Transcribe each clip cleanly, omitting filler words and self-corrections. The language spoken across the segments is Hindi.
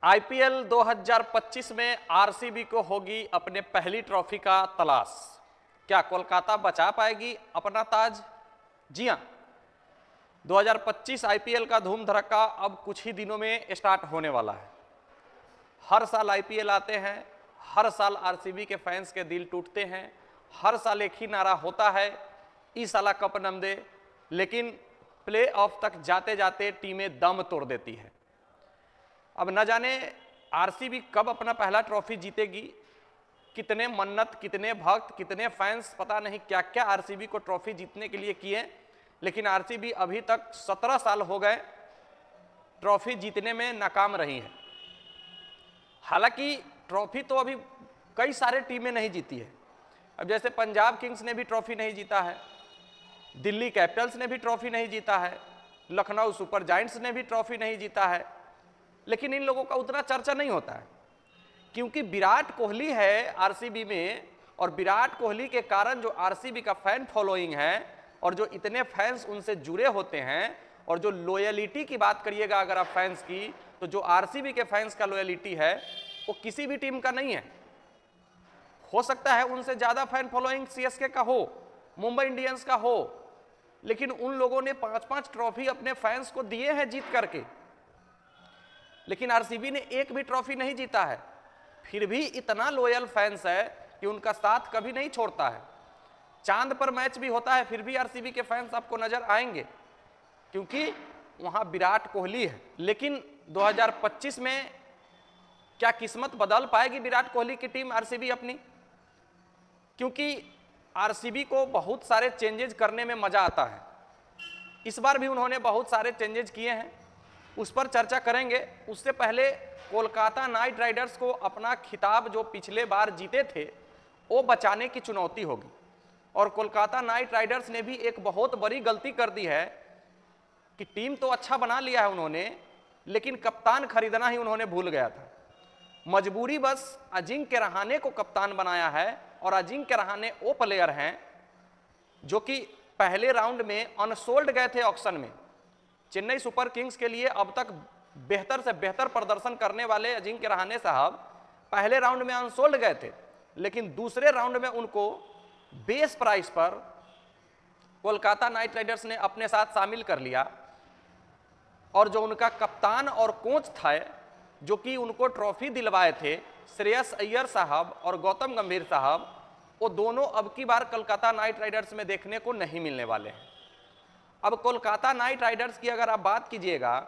आईपीएल 2025 में आरसीबी को होगी अपने पहली ट्रॉफी का तलाश। क्या कोलकाता बचा पाएगी अपना ताज? जी हां, 2025 आईपीएल का धूम धड़क्का अब कुछ ही दिनों में स्टार्ट होने वाला है। हर साल आईपीएल आते हैं, हर साल आरसीबी के फैंस के दिल टूटते हैं, हर साल एक ही नारा होता है, इस साल कप नम दे। लेकिन प्ले ऑफ तक जाते जाते टीमें दम तोड़ देती है। अब न जाने आरसीबी कब अपना पहला ट्रॉफी जीतेगी। कितने मन्नत, कितने भक्त, कितने फैंस, पता नहीं क्या क्या आरसीबी को ट्रॉफी जीतने के लिए किए, लेकिन आरसीबी अभी तक 17 साल हो गए ट्रॉफी जीतने में नाकाम रही है। हालांकि ट्रॉफी तो अभी कई सारे टीमें नहीं जीती है। अब जैसे पंजाब किंग्स ने भी ट्रॉफी नहीं जीता है, दिल्ली कैपिटल्स ने भी ट्रॉफी नहीं जीता है, लखनऊ सुपर जायंट्स ने भी ट्रॉफी नहीं जीता है। लेकिन इन लोगों का उतना चर्चा नहीं होता है क्योंकि विराट कोहली है आरसीबी में, और विराट कोहली के कारण जो आरसीबी का फैन फॉलोइंग है और जो इतने फैंस उनसे जुड़े होते हैं, और जो लॉयलिटी की बात करिएगा अगर आप फैंस की, तो जो आरसीबी के फैंस का लॉयलिटी है वो किसी भी टीम का नहीं है। हो सकता है उनसे ज्यादा फैन फॉलोइंग सीएसके का हो, मुंबई इंडियंस का हो, लेकिन उन लोगों ने 5-5 ट्रॉफी अपने फैंस को दिए हैं जीत करके। लेकिन आरसीबी ने एक भी ट्रॉफी नहीं जीता है, फिर भी इतना लॉयल फैंस है कि उनका साथ कभी नहीं छोड़ता है। चांद पर मैच भी होता है फिर भी आरसीबी के फैंस आपको नजर आएंगे क्योंकि वहां विराट कोहली है। लेकिन 2025 में क्या किस्मत बदल पाएगी विराट कोहली की टीम आरसीबी अपनी? क्योंकि आरसीबी को बहुत सारे चेंजेज करने में मजा आता है। इस बार भी उन्होंने बहुत सारे चेंजेज किए हैं, उस पर चर्चा करेंगे। उससे पहले कोलकाता नाइट राइडर्स को अपना खिताब जो पिछले बार जीते थे वो बचाने की चुनौती होगी। और कोलकाता नाइट राइडर्स ने भी एक बहुत बड़ी गलती कर दी है कि टीम तो अच्छा बना लिया है उन्होंने, लेकिन कप्तान खरीदना ही उन्होंने भूल गया था। मजबूरी बस अजिंक्य रहाणे को कप्तान बनाया है, और अजिंक्य रहाणे वो प्लेयर हैं जो कि पहले राउंड में अनसोल्ड गए थे ऑक्शन में। चेन्नई सुपर किंग्स के लिए अब तक बेहतर से बेहतर प्रदर्शन करने वाले अजिंक्य रहाणे साहब पहले राउंड में अनसोल्ड गए थे, लेकिन दूसरे राउंड में उनको बेस प्राइस पर कोलकाता नाइट राइडर्स ने अपने साथ शामिल कर लिया। और जो उनका कप्तान और कोच था जो कि उनको ट्रॉफी दिलवाए थे, श्रेयस अय्यर साहब और गौतम गंभीर साहब, वो दोनों अब की बार कोलकाता नाइट राइडर्स में देखने को नहीं मिलने वाले हैं। अब कोलकाता नाइट राइडर्स की अगर आप बात कीजिएगा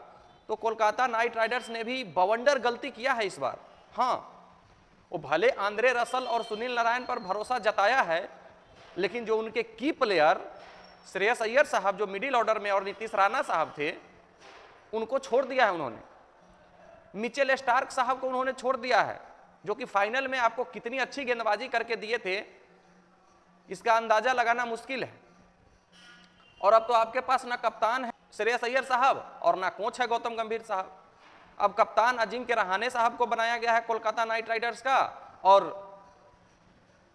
तो कोलकाता नाइट राइडर्स ने भी बवंडर गलती किया है इस बार। हाँ, वो भले आंद्रे रसल और सुनील नारायण पर भरोसा जताया है, लेकिन जो उनके की प्लेयर श्रेयस अय्यर साहब जो मिडिल ऑर्डर में और नीतीश राणा साहब थे, उनको छोड़ दिया है उन्होंने। मिचेल स्टार्क साहब को उन्होंने छोड़ दिया है, जो कि फाइनल में आपको कितनी अच्छी गेंदबाजी करके दिए थे इसका अंदाजा लगाना मुश्किल है। और अब तो आपके पास ना कप्तान है श्रेयस अय्यर साहब और ना कोच है गौतम गंभीर साहब। अब कप्तान अजिंक्य रहाणे साहब को बनाया गया है कोलकाता नाइट राइडर्स का, और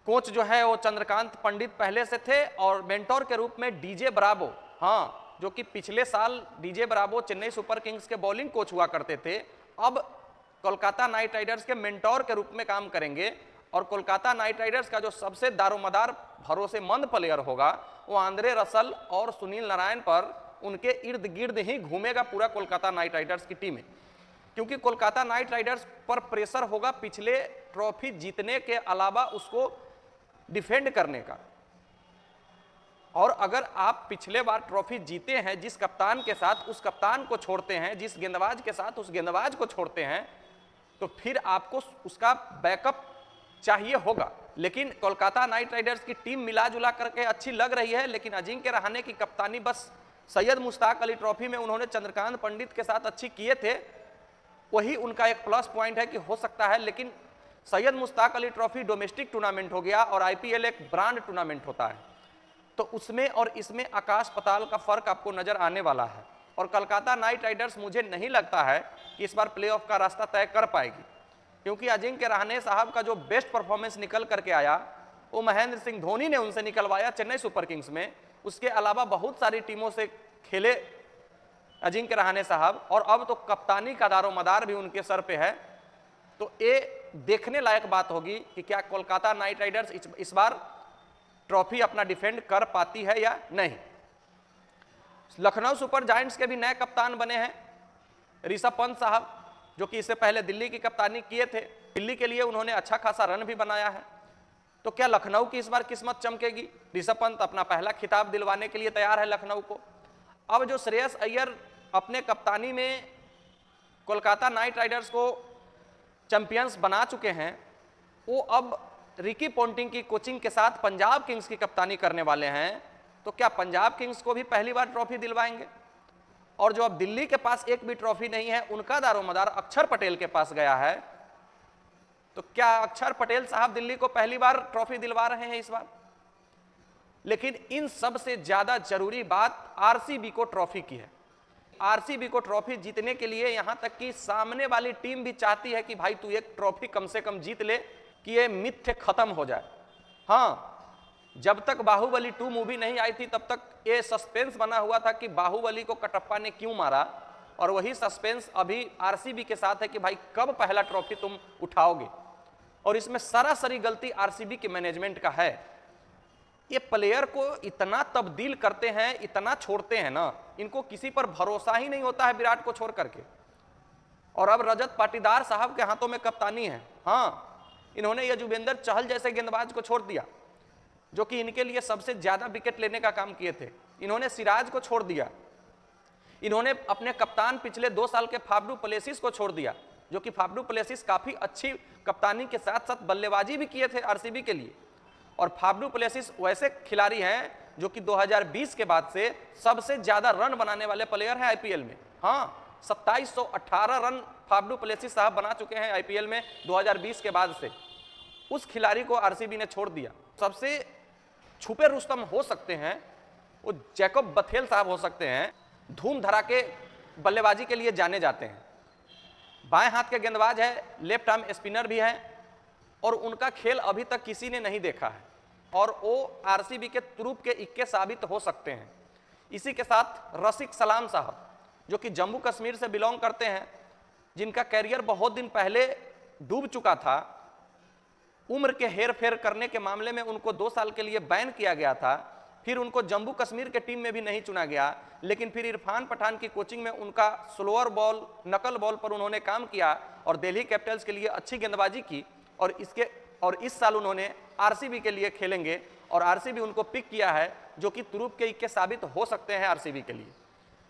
कोच जो है वो चंद्रकांत पंडित पहले से थे, और मेंटोर के रूप में डीजे ब्रावो, हाँ, जो कि पिछले साल DJ Bravo Chennai super Kings के बॉलिंग कोच हुआ करते थे, अब कोलकाता नाइट राइडर्स के मेंटोर के रूप में काम करेंगे। और कोलकाता नाइट राइडर्स का जो सबसे दारोमदार भरोसेमंद प्लेयर होगा वो आंद्रे रसल और सुनील नारायण पर, उनके इर्द गिर्द ही घूमेगा पूरा कोलकाता नाइट राइडर्स की टीम है। क्योंकि कोलकाता नाइट राइडर्स पर प्रेशर होगा पिछले ट्रॉफी जीतने के अलावा उसको डिफेंड करने का। और अगर आप पिछले बार ट्रॉफी जीते हैं जिस कप्तान के साथ, उस कप्तान को छोड़ते हैं, जिस गेंदबाज के साथ उस गेंदबाज को छोड़ते हैं, तो फिर आपको उसका बैकअप चाहिए होगा। लेकिन कोलकाता नाइट राइडर्स की टीम मिला जुला करके अच्छी लग रही है, लेकिन अजिंक्य रहाणे की कप्तानी बस सैयद मुश्ताक अली ट्रॉफी में उन्होंने चंद्रकांत पंडित के साथ अच्छी किए थे, वही उनका एक प्लस पॉइंट है कि हो सकता है। लेकिन Syed Mushtaq Ali trophy domestic tournament हो गया और आईपीएल एक ब्रांड टूर्नामेंट होता है, तो उसमें और इसमें आकाश पताल का फर्क आपको नजर आने वाला है। और कोलकाता नाइट राइडर्स मुझे नहीं लगता है कि इस बार प्लेऑफ का रास्ता तय कर पाएगी, क्योंकि अजिंक्य रहाणे साहब का जो बेस्ट परफॉर्मेंस निकल करके आया वो महेंद्र सिंह धोनी ने उनसे निकलवाया चेन्नई सुपर किंग्स में। उसके अलावा बहुत सारी टीमों से खेले अजिंक्य रहाणे साहब, और अब तो कप्तानी का दारोमदार भी उनके सर पे है। तो ये देखने लायक बात होगी कि क्या कोलकाता नाइट राइडर्स इस बार ट्रॉफी अपना डिफेंड कर पाती है या नहीं। लखनऊ सुपर जायंट्स के भी नए कप्तान बने हैं ऋषभ पंत साहब, जो कि इससे पहले दिल्ली की कप्तानी किए थे। दिल्ली के लिए उन्होंने अच्छा खासा रन भी बनाया है। तो क्या लखनऊ की इस बार किस्मत चमकेगी? ऋषभ पंत अपना पहला खिताब दिलवाने के लिए तैयार है लखनऊ को। अब जो श्रेयस अय्यर अपने कप्तानी में कोलकाता नाइट राइडर्स को चैंपियंस बना चुके हैं, वो अब रिकी पॉन्टिंग की कोचिंग के साथ पंजाब किंग्स की कप्तानी करने वाले हैं। तो क्या पंजाब किंग्स को भी पहली बार ट्रॉफी दिलवाएंगे? और जो अब दिल्ली के पास एक भी ट्रॉफी नहीं है, उनका दारोमदार अक्षर पटेल के पास गया है। तो क्या अक्षर पटेल साहब दिल्ली को पहली बार ट्रॉफी दिलवा रहे हैं इस बार? लेकिन इन सब से ज्यादा जरूरी बात आरसीबी को ट्रॉफी की है। आरसीबी को ट्रॉफी जीतने के लिए यहां तक कि सामने वाली टीम भी चाहती है कि भाई तू एक ट्रॉफी कम से कम जीत ले कि ये मिथ्य खत्म हो जाए। हाँ, जब तक बाहुबली 2 मूवी नहीं आई थी तब तक ये सस्पेंस बना हुआ था कि बाहुबली को कटप्पा ने क्यों मारा, और वही सस्पेंस अभी आरसीबी के साथ है कि भाई कब पहला ट्रॉफी तुम उठाओगे। और इसमें सरासरी गलती आरसीबी के मैनेजमेंट का है। ये प्लेयर को इतना तब्दील करते हैं, इतना छोड़ते हैं ना, इनको किसी पर भरोसा ही नहीं होता है विराट को छोड़ करके। और अब रजत पाटीदार साहब के हाथों में कप्तानी है। हाँ, इन्होंने यजुवेंद्र चहल जैसे गेंदबाज को छोड़ दिया जो कि इनके लिए सबसे ज्यादा विकेट लेने का काम किए थे। इन्होंने सिराज को छोड़ दिया। इन्होंने अपने कप्तान पिछले 2 साल के फाफडू प्लेसिस को छोड़ दिया, जो कि फाफडू प्लेसिस काफी अच्छी कप्तानी के साथ साथ बल्लेबाजी भी किए थे आरसीबी के लिए। और फाफडू प्लेसिस वैसे खिलाड़ी हैं जो कि 2020 के बाद से सबसे ज्यादा रन बनाने वाले प्लेयर हैं आईपीएल में। हाँ, 2718 रन फाफडू प्लेसिस साहब बना चुके हैं आईपीएल में 2020 के बाद से। उस खिलाड़ी को आरसीबी ने छोड़ दिया। सबसे छुपे रुस्तम हो सकते हैं वो जैकब बथेल साहब हो सकते हैं, धूम धड़ाके बल्लेबाजी के लिए जाने जाते हैं। बाएं हाथ के गेंदबाज है, लेफ्ट आर्म स्पिनर भी है, और उनका खेल अभी तक किसी ने नहीं देखा है, और वो आरसीबी के तुरुप के इक्के साबित हो सकते हैं। इसी के साथ रसिक सलाम साहब, जो कि जम्मू कश्मीर से बिलोंग करते हैं, जिनका कैरियर बहुत दिन पहले डूब चुका था। उम्र के हेर फेर करने के मामले में उनको 2 साल के लिए बैन किया गया था। फिर उनको जम्मू कश्मीर के टीम में भी नहीं चुना गया, लेकिन फिर इरफान पठान की कोचिंग में उनका स्लोअर बॉल, नकल बॉल पर उन्होंने काम किया और दिल्ली कैपिटल्स के लिए अच्छी गेंदबाजी की। और इस साल उन्होंने आरसीबी के लिए खेलेंगे, और आरसीबी उनको पिक किया है, जो कि तुरुप के इक्के साबित हो सकते हैं आरसीबी के लिए।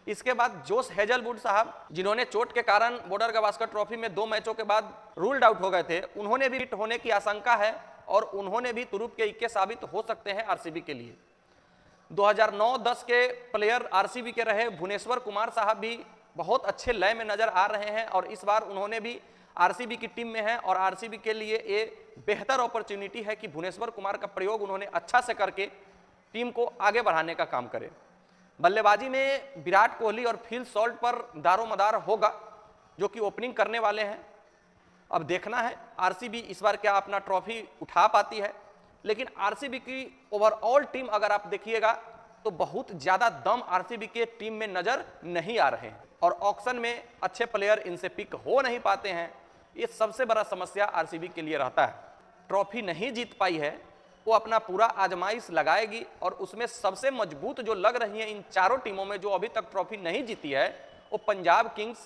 इसके बाद जोश हेजलवुड साहब, जिन्होंने चोट के कारण बॉर्डर गावस्कर ट्रॉफी में 2 मैचों के बाद रूल्ड आउट हो गए थे, उन्होंने भी हिट होने की आशंका है, और उन्होंने भी तुरुप के इक्के साबित हो सकते हैं आरसीबी के लिए। 2009-10 के प्लेयर आरसीबी के रहे भुवनेश्वर कुमार साहब भी बहुत अच्छे लय में नजर आ रहे हैं, और इस बार उन्होंने भी आरसीबी की टीम में है। और आरसीबी के लिए ये बेहतर अपॉर्चुनिटी है कि भुवनेश्वर कुमार का प्रयोग उन्होंने अच्छा से करके टीम को आगे बढ़ाने का काम करे। बल्लेबाजी में विराट कोहली और फिल सॉल्ट पर दारोमदार होगा, जो कि ओपनिंग करने वाले हैं। अब देखना है आरसीबी इस बार क्या अपना ट्रॉफी उठा पाती है। लेकिन आरसीबी की ओवरऑल टीम अगर आप देखिएगा तो बहुत ज्यादा दम आरसीबी के टीम में नजर नहीं आ रहे हैं, और ऑक्शन में अच्छे प्लेयर इनसे पिक हो नहीं पाते हैं। ये सबसे बड़ा समस्या आरसीबी के लिए रहता है। ट्रॉफी नहीं जीत पाई है, वो अपना पूरा आजमाइश लगाएगी, और उसमें सबसे मजबूत जो लग रही है इन चारों टीमों में जो अभी तक ट्रॉफी नहीं जीती है, वो पंजाब किंग्स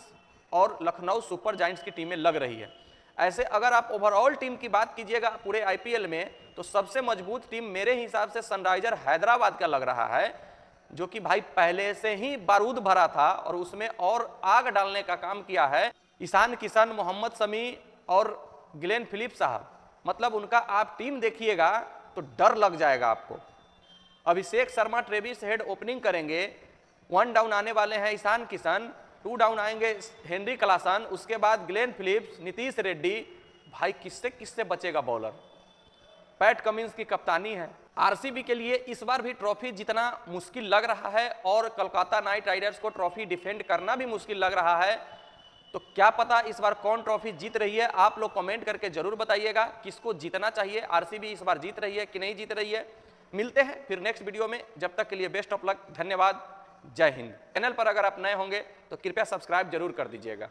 और लखनऊ सुपर जायंट्स की टीमें लग रही है। ऐसे अगर आप ओवरऑल टीम की बात कीजिएगा पूरे आईपीएल में, तो सबसे मजबूत टीम मेरे हिसाब से सनराइजर हैदराबाद का लग रहा है, जो कि भाई पहले से ही बारूद भरा था और उसमें और आग डालने का काम किया है ईशान किशन, मोहम्मद शमी और ग्लेन फिलिप्स साहब। मतलब उनका आप टीम देखिएगा तो डर लग जाएगा आपको। Abhishek Sharma Travis head opening करेंगे, 1 डाउन आने वाले हैं ईशान किशन, 2 डाउन आएंगे हेनरी क्लासन, उसके बाद ग्लेन फिलिप्स, नीतीश रेड्डी। भाई किससे किससे बचेगा बॉलर? पैट कमिंस की कप्तानी है। आरसीबी के लिए इस बार भी ट्रॉफी जीतना मुश्किल लग रहा है, और कोलकाता नाइट राइडर्स को ट्रॉफी डिफेंड करना भी मुश्किल लग रहा है। तो क्या पता इस बार कौन ट्रॉफी जीत रही है? आप लोग कमेंट करके जरूर बताइएगा किसको जीतना चाहिए। आरसीबी इस बार जीत रही है कि नहीं जीत रही है। मिलते हैं फिर नेक्स्ट वीडियो में, जब तक के लिए बेस्ट ऑफ लक, धन्यवाद, जय हिंद। चैनल पर अगर आप नए होंगे तो कृपया सब्सक्राइब जरूर कर दीजिएगा।